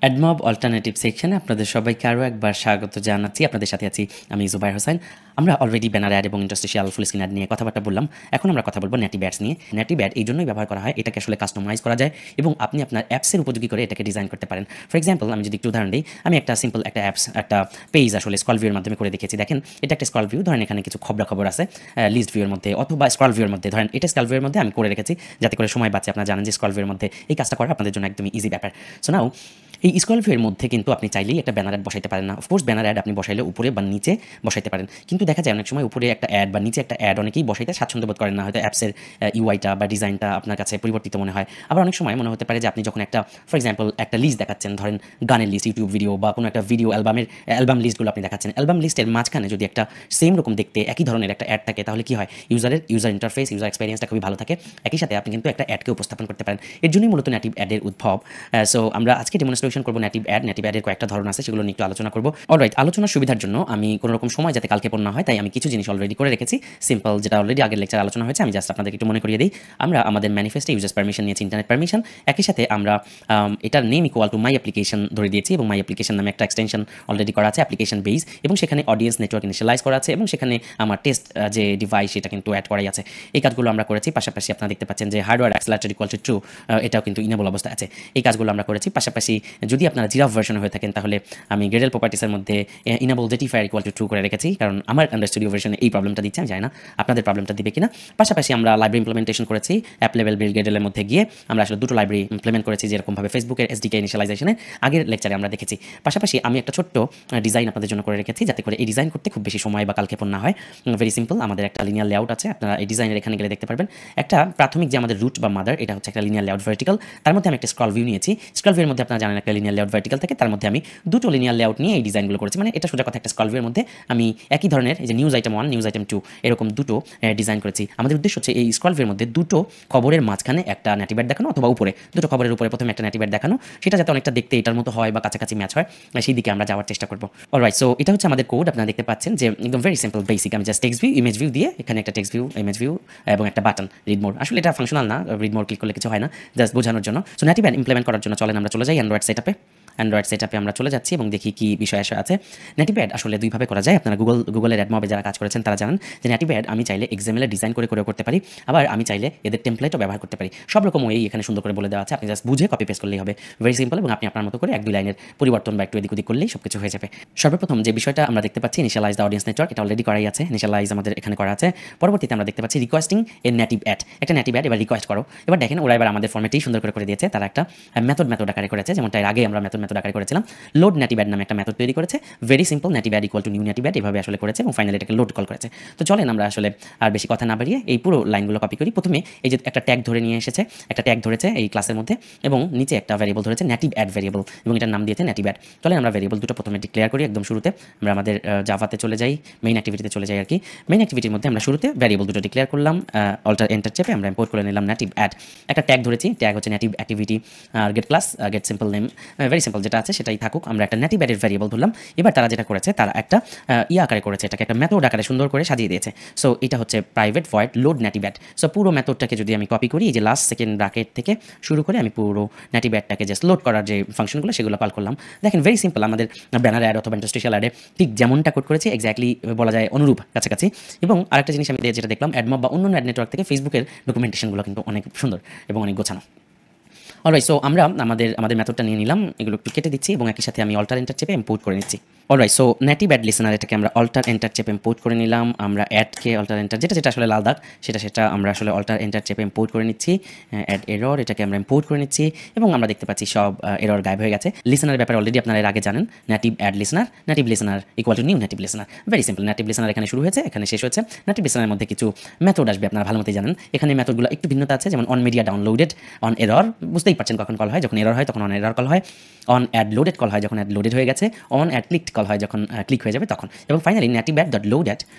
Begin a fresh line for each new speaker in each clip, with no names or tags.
AdMob alternative সেকশনে আপনাদের সবাইকে আরও একবার স্বাগত জানাচ্ছি। আপনাদের সাথে আছি আমি জুবাইর হোসেন। আমরা অলরেডি ব্যানার অ্যাড এবং ইন্টারস্টিশিয়াল ফুল স্ক্রিন অ্যাড নিয়ে কথাবার্তা বললাম। এখন আমরা কথা বলবো নেটিভ অ্যাডস নিয়ে। নেটিভ অ্যাড এই জন্যই ব্যবহার করা হয়, এটাকে আসলে কাস্টমাইজ করা যায় এবং আপনি আপনার অ্যাপসের উপযোগী করে এটাকে ডিজাইন করতে পারেন। ফর এক্সাম্পল, আমি যদি একটু উদাহরণ দিই, আমি একটা সিম্পল একটা অ্যাপস, একটা পেজ আসলে স্ক্রল ভিউর মাধ্যমে করে দেখেছি। দেখেন, এটা একটা স্ক্রল ভিউ, ধরেন এখানে কিছু খবর আছে লিস্ট ভিউর মধ্যে অথবা স্ক্রল ভিউর মধ্যে। ধরেন এটা স্ক্রল ভিউর মধ্যে আমি করে রেখেছি যাতে করে সময় বাঁচে। আপনারা জানেন যে স্ক্রল ভিউর মধ্যে এই কাজটা করা আপনাদের জন্য একদমই ইজি ব্যাপার। সো নাও এই স্ক্রল ভিউয়ের মধ্যে কিন্তু আপনি চাইলেই একটা ব্যানার অ্যাড বসাইতে পারেন না। অফকোর্স ব্যানার অ্যাড আপনি বসাইলে উপরে বা নিচে বসাইতে পারেন, কিন্তু দেখা যায় অনেক সময় উপরে একটা অ্যাড বা নিচে একটা অ্যাড অনেকেই বসাইতে স্বাচ্ছন্দ্য বোধ করেন না। হয়তো অ্যাপসের ইউআইটা বা ডিজাইনটা আপনার কাছে পরিবর্তিত মনে হয়। আবার অনেক সময় মনে হতে পারে যে আপনি যখন একটা, ফর এক্সাম্পল, একটা লিস্ট দেখাচ্ছেন, ধরেন গানের লিস্ট, ইউটিউব ভিডিও বা কোনো একটা ভিডিও অ্যালবাম লিস্টগুলো আপনি দেখাচ্ছেন, অ্যালবাম লিস্টের মাঝখানে যদি একটা সেম রকম দেখতে একই ধরনের একটা অ্যাড থাকে, তাহলে কি হয়, ইউজার ইন্টারফেস, ইউজার এক্সপেরিয়েন্সটা খুবই ভালো থাকে। একই সাথে আপনি কিন্তু একটা অ্যাডকে উপস্থাপন করতে পারেন। এর জন্যই মূলত নেটিভ অ্যাডের উদ্ভব। সো আমরা আজকে ডেমনস্ট্রেশন করবো নেটিভ অ্যাডের কয়েকটা ধরন আছে, সেগুলো নিয়ে একটু আলোচনা করবো। অলরাইট, আলোচনার সুবিধার জন্য আমি কোনো রকম সময় যাতে কালকে পণ্য হয়, তাই আমি কিছু জিনিস অলরেডি করে রেখেছি। সিম্পল, যেটা অলরেডি আগের লেকচার আলোচনা হয়েছে, আমি জাস্ট আপনাদের একটু মনে করিয়ে দিই। আমরা আমাদের ম্যানিফেস্টে ইউজার্স পারমিশন নিয়েছি, ইন্টারনেট পারমিশন। একই সাথে আমরা এটার name equal to my application ধরে দিয়েছি এবং মাই অ্যাপ্লিকেশন নামে একটা এক্সটেনশন অলরেডি করা আছে, অ্যাপ্লিকেশন বেস, এবং সেখানে অডিয়েন্স নেটওয়ার্ক ইনিশিয়ালাইজ করা আছে এবং সেখানে আমার টেস্ট যে ডিভাইস সেটা কিন্তু অ্যাড করাই আছে। এই কাজগুলো আমরা করেছি। পাশাপাশি আপনারা দেখতে পাচ্ছেন যে hardware accelerator equal to true, এটাও কিন্তু ইনেবল অবস্থা আছে। এই কাজগুলো আমরা করেছি। পাশাপাশি যদি আপনারা জিরাফ ভার্সন হয়ে থাকেন, তাহলে আমি গ্রেডেল প্রপার্টিসের মধ্যে ইনেবল জেটিফায়ার ইকুয়াল টু ট্রু করে রেখেছি, কারণ আমার আন্ডার স্টুডিও ভার্সনে এই প্রবলেমটা দিচ্ছে, আমি জানি না আপনাদের প্রবলেমটা দিবে কিনা। পাশাপাশি আমরা লাইব্রেরি ইমপ্লিমেন্টেশন করেছি অ্যাপ লেভেল বিল্ড গ্রেডেলের মধ্যে গিয়ে। আমরা আসলে দুটো লাইব্রেরি ইমপ্লিমেন্ট করেছি, যেরকমভাবে ফেসবুকের এসডিকে ইনিশিয়ালাইজেশনে আগের লেকচারে আমরা দেখেছি। পাশাপাশি আমি একটা ছোট্ট ডিজাইন আপনাদের জন্য করে রেখেছি, যাতে করে এই ডিজাইন করতে খুব বেশি সময় বা কালক্ষেপণ না হয়। ভেরি সিম্পল, আমাদের একটা লিনিয়ার লেআউট আছে, আপনারা এই ডিজাইনের এখানে গেলে দেখতে পারবেন। একটা প্রাথমিক যে আমাদের রুট বা মাদার, এটা হচ্ছে একটা লিনিয়ার লেআউট ভার্টিক্যাল। তার মধ্যে আমি একটা স্ক্রল ভিউ নিয়েছি। স্ক্রল ভিউর মধ্যে আপনারা জানেন একটা লিনিয়ার লেআউট ভার্টিক্যাল থাকে, তার মধ্যে আমি দুটো লিনিয়ার লেআউট নিয়ে এই ডিজাইনগুলো করেছি। মানে এটা সোজা কথা, একটা স্ক্রল ভিউর মধ্যে আমি একই ধরনের এই যে নিউজ আইটেম 1, নিউজ আইটেম 2 এরকম দুটো ডিজাইন করেছি। আমাদের উদ্দেশ্য হচ্ছে এই স্ক্রল ভিউর মধ্যে দুটো খবরের মাঝখানে একটা নেটিভ অ্যাড দেখানো, অথবা উপরে দুটো খবরের উপরে প্রথমে একটা নেটিভ অ্যাড দেখানো, সেটা যাতে অনেকটা দেখতে এটার মতো হয় বা কাছাকাছি ম্যাচ হয়, সেই দিকে আমরা যাওয়ার চেষ্টা করব। অলরাইট, সো এটা হচ্ছে আমাদের কোড। আপনারা দেখতে পাচ্ছেন যে একদম ভেরি সিম্পল বেসিক। আমি just text view, image view দিয়ে এখানে একটা টেক্সট ভিউ, ইমেজ ভিউ এবং একটা বাটন রিড মোর। আসলে এটা ফাংশনাল না, রিড মোর ক্লিক করলে কিছু হয় না, জাস্ট বোঝানোর জন্য। সো নেটিভ অ্যাড ইমপ্লিমেন্ট করার জন্য চলেন আমরা চলে যাই অ্যান্ড্রয়েড সেটআপে। অ্যান্ড্রয়েড সেটআপে আমরা চলে যাচ্ছি এবং দেখি কি বিষয় আছে। নেটিভ অ্যাড আসলে দুইভাবে করা যায়। আপনারা গুগলের অ্যাডমবে যারা কাজ করেছেন তারা জানেন যে নেটিভ অ্যাড আমি চাইলে এক্সএমএল ডিজাইন করে করতে পারি, আবার আমি চাইলে এদের টেমপ্লেটও ব্যবহার করতে পারি। সব রকম ওয়েই এখানে সুন্দর করে বলে দেওয়া আছে, আপনি জাস্ট বুঝে কপি পেস্ট করলেই হবে। ভেরি সিম্পল, এবং আপনি আপনার মতো করে 1-2 লাইনের পরিবর্তন বা একটু এদিক ওদিক করলেই সব কিছু হয়ে যাবে। সর্বপ্রথম যে বিষয়টা আমরা দেখতে পাচ্ছি, ইনিশিয়ালাইজ দ্য অডিয়েন্স নেটওয়ার্ক, এটা অলরেডি করাই আছে। ইনিশিয়ালাইজ আমাদের এখানে করা আছে। পরবর্তীতে আমরা দেখতে পাচ্ছি রিকোয়েস্টিং এ নেটিভ অ্যাড, একটা নেটিভ অ্যাড এবার রিকোয়েস্ট করো। এবার দেখেন ওরা এবার আমাদের ফর্মেটেই সুন্দর করে দিয়েছে। তারা একটা মেথড আকারে করেছে, যেমনটা এর আগে আমরা মেথড আকারে করেছিলাম। লোড নেটিভ অ্যাড নামে একটা মেথড তৈরি করেছে। Very simple, native add equal to new native add এভাবে আসলে করেছে এবং ফাইনালি এটাকে লোড কল করেছে। তো চলেন আমরা আসলে আর বেশি কথা না বাড়িয়ে এই পুরো লাইনগুলো কপি করি। প্রথমে এই যে একটা ট্যাগ ধরে নিয়ে এসেছে, একটা ট্যাগ ধরেছে এই ক্লাসের মধ্যে এবং নিচে একটা ভ্যারিয়েবল ধরেছে নেটিভ অ্যাড ভ্যারিয়েবল, এবং এটার নাম দিয়েছে নেটিভ অ্যাড। চলেন আমরা ভ্যারিয়েবল দুটো প্রথমে ডিক্লেয়ার করি একদম শুরুতে। আমরা আমাদের জাভাতে চলে যাই, মেইন অ্যাক্টিভিটিতে চলে যাই আর কি। মেইন অ্যাক্টিভিটির মধ্যে আমরা শুরুতে ভ্যারিয়েবল দুটো ডিক্লেয়ার করলাম, অল্টার এন্টার চেপে আমরা ইম্পোর্ট করে নিলাম নেটিভ অ্যাড। একটা ট্যাগ ধরেছি, ট্যাগ হচ্ছে native activity get class get simple name. Very simple, যেটা আছে সেটাই থাকুক। আমরা একটা নেটিভ অ্যাডের ভ্যারিয়েবল ধরলাম। এবার তারা যেটা করেছে, তারা একটা আকারে করেছে, এটাকে একটা মেথড আকারে সুন্দর করে সাজিয়ে দিয়েছে। সো এটা হচ্ছে private void load native add. So পুরো মেথডটাকে যদি আমি কপি করি, এই যে লাস্ট সেকেন্ড ব্র্যাকেট থেকে শুরু করে আমি পুরো নেটিভ অ্যাডটাকে জাস্ট লোড করার যে ফাংশনগুলো সেগুলো কল করলাম। দেখেন ভেরি সিম্পল, আমাদের ব্যানার অ্যাড অথবা ইন্টারস্টিশিয়াল অ্যাডে ঠিক যেমনটা কোড করেছি এক্স্যাক্টলি বলা যায় অনুরূপ কাছাকাছি। এবং আরেকটা জিনিস আমি যেটা দেখলাম, অ্যাডমব বা অন্য অ্যাড নেটওয়ার্ক থেকে ফেসবুকের ডকুমেন্টেশনগুলো কিন্তু অনেক সুন্দর এবং অনেক গোছানো। অলরাইট, সো আমরা আমাদের মেথডটা নিয়ে নিলাম, এগুলো একটু কেটে দিচ্ছি এবং একই সাথে আমি অল্টার এন্টার চেপে ইম্পোর্ট করে নিচ্ছি। Alright, so native add listener এটাকে আমরা অল্টার এন্টার চেপে ইম্পোর্ট করে নিলাম। আমরা অ্যাডকে অল্টার এন্টার, যেটা আসলে লাল দাগ, সেটা আমরা আসলে অল্টার এন্টার চেপে ইম্পোর্ট করে নিচ্ছি। অ্যাড এরর, এটাকে আমরা ইম্পোর্ট করে নিচ্ছি এবং আমরা দেখতে পাচ্ছি সব এরর গায়েব হয়ে গেছে। লিসেনারের ব্যাপারে অলরেডি আপনারা এর আগে জানেন, native add listener equal to new native listener. Very simple, native listener এখানে শুরু হয়েছে, এখানে শেষ হচ্ছে। নেটিভ লিসেনারের মধ্যে কিছু মেথড আসবে, আপনারা ভালো মতোই জানেন। এখানে মেথডগুলো একটু ভিন্নতা আছে, যেমন on media downloaded, on error, বুঝতেই পারছেন কখন কল হয়, যখন এরর হয় তখন অন এরর কল হয়। অন অ্যাড লোডেড কল হয় যখন অ্যাড লোডেড হয়ে গেছে। অন অ্যাড ক্লিকড কল হয় যখন ক্লিক হয়ে যাবে তখন। এবং ফাইনালি natibat.load@,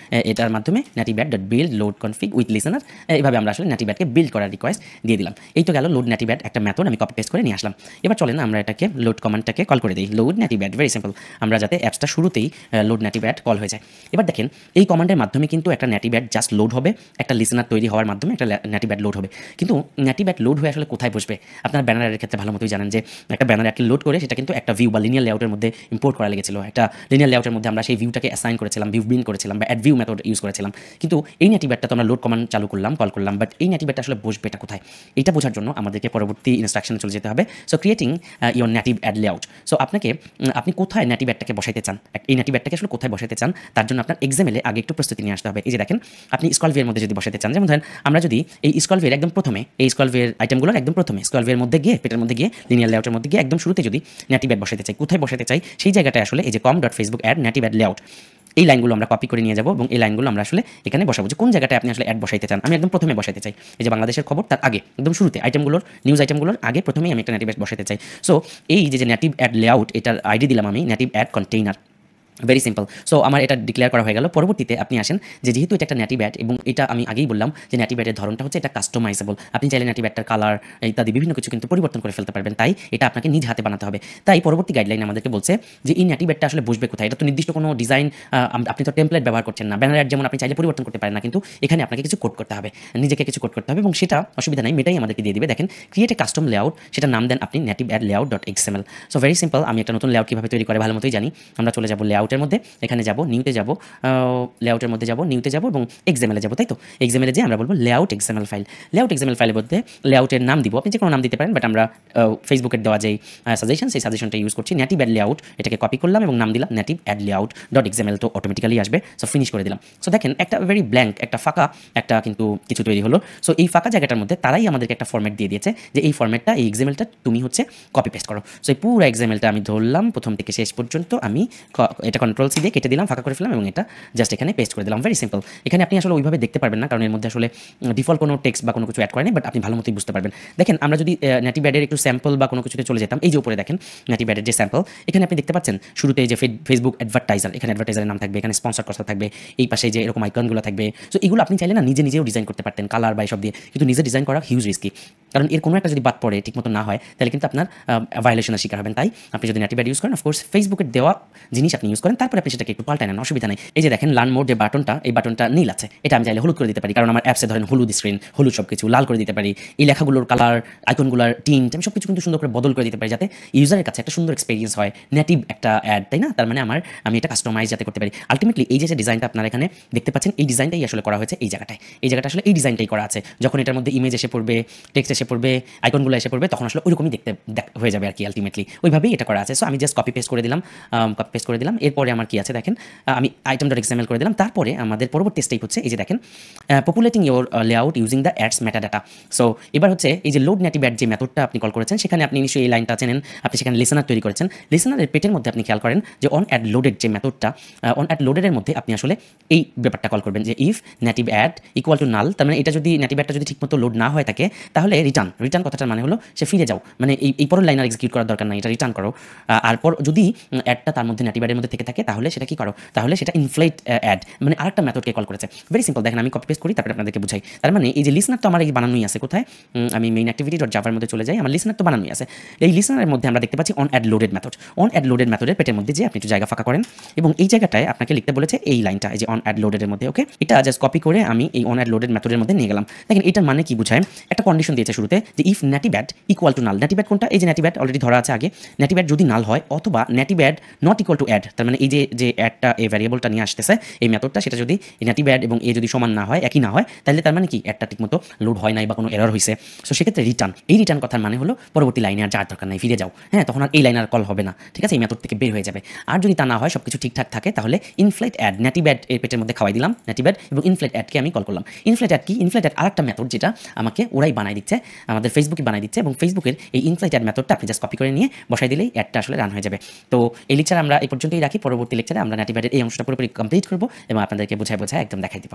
এটার মাধ্যমে natibat.build load config with listener, এইভাবে আমরা আসলে natibat-কে বিল্ড করার রিকোয়েস্ট দিয়ে দিলাম। এই তো গেল লোড natibat একটা মেথড আমি কপি পেস্ট করে নিয়ে আসলাম। এবার চলেন আমরা এটাকে লোড কমান্ডটাকে কল করে দিই। লোড natibat, ভেরি সিম্পল, আমরা যাতে অ্যাপসটা শুরুতেই লোড natibat কল হয়ে যায়। এবার দেখেন এই কমান্ডের মাধ্যমে কিন্তু একটা natibat জাস্ট লোড হবে, একটা লিসেনার তৈরি হওয়ার মাধ্যমে একটা natibat লোড হবে। কিন্তু natibat লোড হয়ে আসলে কোথায় বসবে? আপনার ব্যানার অ্যাডের ক্ষেত্রে ভালো মতোই জানেন যে একটা ব্যানার অ্যাডকে লোড করে সেটা কিন্তু একটা ভিউ বা লিনিয়ার লেআউটের মধ্যে ইম্পোর্ট করা লেগেছিল। একটা লিনিয়ার লেআউটের মধ্যে আমরা সেই ভিউটাকে অ্যাসাইন করেছিলাম, ভিউ বিন করেছিলাম বা অ্যাড ভিউ মেথড ইউজ করেছিলাম। কিন্তু এই natibat-টা তো আমরা লোড কমান্ড চালু করলাম, কল করলাম, বাট এই natibat-টা আসলে বসবে এটা কোথায়? এটা বোঝার জন্য আমাদেরকে পরবর্তী ইনস্ট্রাকশনে চলে যেতে হবে। So creating your native add layout. So আপনি কোথায় natibat-টাকে বসাইতে চান, এই natibat-টাকে আসলে কোথায় বসাইতে চান, তার জন্য আপনার XML-এ আগে একটু প্রস্তুতি নিয়ে আসতে হবে। এই যে দেখেন, আপনি স্ক্রল ভিউয়ের মধ্যে যদি বসাইতে চান, যেমন ধরেন আমরা যদি এই স্ক্রল ভিউয়ের একদম প্রথমে, এই স্ক্রল ভিউয়ের আইটেমগুলোর একদম প্রথমে স্ক্রল ভিউয়ের মধ্যে গিয়ে, পেটের মধ্যে গিয়ে, লিনিয়ার লেআউটের মধ্যে গিয়ে একদম শুরুতে যদি natibat বসাইতে চাই, কোথায় বসাইতে চাই সেই জায়গাটায় আসলে এই যে com.facebook add natibat layout, এই লাইনগুলো আমরা কপি করে নিয়ে যাব এবং এই লাইনগুলো আমরা আসলে এখানে বসাবো যে কোন জায়গাটায় আপনি আসলে অ্যাড বসাইতে চান। আমি একদম প্রথমে বসাইতে চাই, এই যে বাংলাদেশের খবর তার আগে একদম শুরুতে আইটেমগুলোর, নিউজ আইটেমগুলোর আগে প্রথমেই আমি একটা নেটিভ অ্যাড বসাইতে চাই। সো এই যে নেটিভ অ্যাড লেআউট, এটার আইডি দিলাম আমি native add container. Very simple. So আমার এটা ডিক্লেয়ার করা হয়ে গেল। পরবর্তীতে আপনি আসেন যে যেহেতু এটা একটা natibat এবং এটা আমি আগেই বললাম যে natibat-এর ধরনটা হচ্ছে এটা কাস্টমাইজেবল। আপনি চাইলে natibat-টার কালার ইত্যাদি বিভিন্ন কিছু কিন্তু পরিবর্তন করে ফেলতে পারবেন, তাই এটা আপনাকে নিজ হাতে বানাতে হবে। তাই পরবর্তী গাইডলাইন আমাদেরকে বলছে যে এই natibat-টা আসলে বসবে কোথায়। এটা তো নির্দিষ্ট কোনো ডিজাইন, আপনি তো টেমপ্লেট ব্যবহার করছেন না, ব্যানার অ্যাড যেমন আপনি চাইলে পরিবর্তন করতে পারেন না, কিন্তু এখানে আপনাকে কিছু কোড করতে হবে, নিজেকে কিছু কোড করতে হবে এবং সেটা অসুবিধা নাই, মেটাই আমাদেরকে দিয়ে দিবে। দেখেন ক্রিয়েট এ কাস্টম লেআউট, সেটা নাম দেন আপনি nativadd-layout.xml। সো ভেরি সিম্পল, আমি একটা নতুন লেআউট কীভাবে তৈরি করে ভালো মতোই জানি। আমরা চলে যাব লেআউটের মধ্যে, এখানে যাব, নিউতে যাব, লেআউটের মধ্যে যাব, নিউতে যাব এবং XML-এ যাব, তাই তো XML-এ যে আমরা বলবো layout XML file. Layout XML ফাইলের মধ্যে লেআউটের নাম দিব, আপনি যে কোনো নাম দিতে পারেন, বাট আমরা ফেসবুকের দেওয়া যেই সাজেশন, সেই সাজেশনটা ইউজ করছি। nativadd layout, এটাকে কপি করলাম এবং নাম দিলাম nativadd-layout.xml, তো অটোমেটিক্যালি আসবে। সো ফিনিশ করে দিলাম। সো দেখেন একটা ভেরি ব্ল্যাঙ্ক, একটা ফাঁকা একটা কিন্তু কিছু তৈরি হলো। সো এই ফাঁকা জায়গাটার মধ্যে তারাই আমাদেরকে একটা ফরম্যাট দিয়ে দিয়েছে যে এই ফরম্যাটটা, এই XML-টা তুমি হচ্ছে কপি পেস্ট করো। সো এই পুরো XML-টা আমি ধরলাম প্রথম থেকে শেষ পর্যন্ত, আমি এটা Ctrl+C দিয়ে কেটে দিলাম, ফাঁকা করে ফেললাম এবং এটা জাস্ট এখানে পেস্ট করে দিলাম। Very simple. এখানে আপনি আসলে ওইভাবে দেখতে পারবেন না, কারণ এর মধ্যে আসলে ডিফল্ট কোনো টেক্সট বা কোনো কিছু অ্যাড করেনি, বাট আপনি ভালো মতোই বুঝতে পারবেন। দেখেন আমরা যদি nativat-এর একটু স্যাম্পল বা কোনো কিছুতে চলে যেতাম, এই যে উপরে দেখেন nativat-এর যে স্যাম্পল, এখানে আপনি দেখতে পাচ্ছেন শুরুতে এই যে ফেসবুক অ্যাডভার্টাইজার, এখানে অ্যাডভার্টাইজারের নাম থাকবে, এখানে স্পন্সর কথা থাকবে, এই পাশে যে এরকম আইকনগুলো থাকবে। সো এগুলো আপনি চাইলে না নিজেও ডিজাইন করতে পারতেন, কালার বা এসব দিয়ে, কিন্তু নিজে ডিজাইন করা হিউজ রিস্কি, কারণ এর কোনো একটা যদি বাদ পড়ে, ঠিকমতো না হয়, তাহলে কিন্তু আপনার ভায়োলেশনের শিকার হবেন। তাই আপনি যদি nativat ইউজ করেন, অফকোর্স ফেসবুকের দেওয়া জিনিস আপনি ইউজ করেন, তারপরে আপনি সেটাকে একটু পাল্টায় নেন, অসুবিধা নেই। এই যে দেখেন লার্ন মোড যে বাটনটা, এই বাটনটা নীল আছে, এটা আমি চাইলে হলুদ করে দিতে পারি, কারণ আমার অ্যাপসে ধরেন হলুদ স্ক্রিন, হলুদ সব কিছু, লাল করে দিতে পারি। এই লেখাগুলোর কালার, আইকনগুলোর টিন্ট, আমি সব কিছু কিন্তু সুন্দর করে বদল করে দিতে পারি, যাতে ইউজারের কাছে একটা সুন্দর এক্সপিরিয়েন্স হয়। নেটিভ একটা অ্যাড, তাই না? তার মানে আমি এটা কাস্টমাইজ যাতে করতে পারি। আলটিমেটলি এই যে ডিজাইনটা আপনারা এখানে দেখতে পাচ্ছেন, এই ডিজাইনটাই আসলে করা হয়েছে এই জায়গাটায়। এই জায়গাটা আসলে এই ডিজাইনটাই করা আছে। যখন এটার মধ্যে ইমেজ এসে পড়বে, টেক্সট এসে পড়বে, আইকনগুলো এসে পড়বে, তখন আসলে ওইরকমই দেখতে হয়ে যাবে আর কি। আলটিমেটলি ওইভাবেই এটা করা আছে। সো আমি জাস্ট কপি পেস্ট করে দিলাম। এরপরে আমার কি আছে দেখেন, আমি item.xml করে দিলাম। তারপরে আমাদের পরবর্তী স্টেপ হচ্ছে এই যে দেখেন, populating your layout using the ads metadata. So এবার হচ্ছে এই যে লোড nativat যে মেথডটা আপনি কল করেছেন, সেখানে আপনি নিশ্চয়ই এই লাইনটা চেনেন, আপনি সেখানে লিসেনার তৈরি করেছেন। লিসেনারের পেটের মধ্যে আপনি খেয়াল করেন যে অন অ্যাড লোডেড যে মেথডটা, অন অ্যাড লোডেডের মধ্যে আপনি আসলে এই ব্যাপারটা কল করবেন যে ইফ nativadd ইকুয়াল টু নাল, তার মানে এটা যদি nativatটা যদি ঠিকমতো লোড না হয়ে থাকে, তাহলে রিটার্ন কথাটার মানে হলো সে ফিরে যাও, মানে এই পরের লাইন আর এক্সিকিউট করার দরকার নাই, এটা রিটার্ন করো। আর যদি অ্যাডটা তার মধ্যে nativadd-এর মধ্যে থেকে থাকে, তাহলে সেটা কি করো, তাহলে সেটা ইনফ্লেট অ্যাড, মানে আরেকটা মেথডকে কল করেছে। Very simple. দেখেন আমি কপি পেস্ট করি, তারপরে আপনাদেরকে বুঝাই। তার মানে এই যে লিসনার তো আমার এই বানানোই আছে, কোথায়, আমি মেইন activity.java-র মধ্যে চলে যাই, আমার লিসনার তো বানানোই আছে। এই লিসনারের মধ্যে আমরা দেখতে পাচ্ছি on add loaded method. On add loaded মেথডের পেটের মধ্যে যে আপনি একটু জায়গা ফাঁকা করেন এবং এই জায়গাটায় আপনাকে লিখতে বলেছে এই লাইনটা, এই যে অন অ্যাড লোডেডের মধ্যে। ওকে, এটা জাস্ট কপি করে আমি এই অন অ্যাড লোডেড মেথডের মধ্যে নিয়ে গেলাম। দেখেন এটার মানে কি বুঝায়, একটা কন্ডিশন দিয়েছে শুরুতে যে if nativadd equal to null. nativadd কোনটা, এই যে nativadd অলরেডি ধরা আছে আগে। nativadd যদি নাল হয়, অথবা nativadd not equal to add, তার মানে এই যে অ্যাডটা, এই ভ্যারিয়েবলটা নিয়ে আসতেছে এই মেথডটা, সেটা যদি nativadd এবং এ যদি সমান না হয়, একই না হয়, তাহলে তার মানে কি অ্যাডটা ঠিকমতো লোড হয় নাই বা কোনো এরর হয়েছে। সো সেক্ষেত্রে রিটার্ন কথার মানে হলো পরবর্তী লাইনে আর যাওয়ার দরকার নাই, ফিরে যাও। হ্যাঁ, তখন আর এই লাইন আর কল হবে না, ঠিক আছে, এই মেথড থেকে বের হয়ে যাবে। আর যদি তা না হয়, সব কিছু ঠিকঠাক থাকে, তাহলে ইনফ্লেট অ্যাড, nativadd এর পেটের মধ্যে খাওয়াই দিলাম nativadd এবং ইনফ্লেট অ্যাডকে আমি কল করলাম। ইনফ্লেট অ্যাড কি? ইনফ্লেট অ্যাড আরেকটা মেথড, যেটা আমাকে ওরাই বানাই দিচ্ছে, আমাদের ফেসবুকে বানাই দিচ্ছে, এবং ফেসবুকের এই ইনফ্লেট অ্যাড মেথডটা আপনি জাস্ট কপি করে নিয়ে বসাই দিলেই অ্যাডটা আসলে রান হয়ে যাবে। তো এই লেকচার আমরা এই পর্যন্তই রাখি। পরবর্তী লেকচারে আমরা nativadd এর এই অংশটা পুরোপুরি কমপ্লিট করবো এবং আপনাদেরকে বোঝায় একদম দেখাই দিব।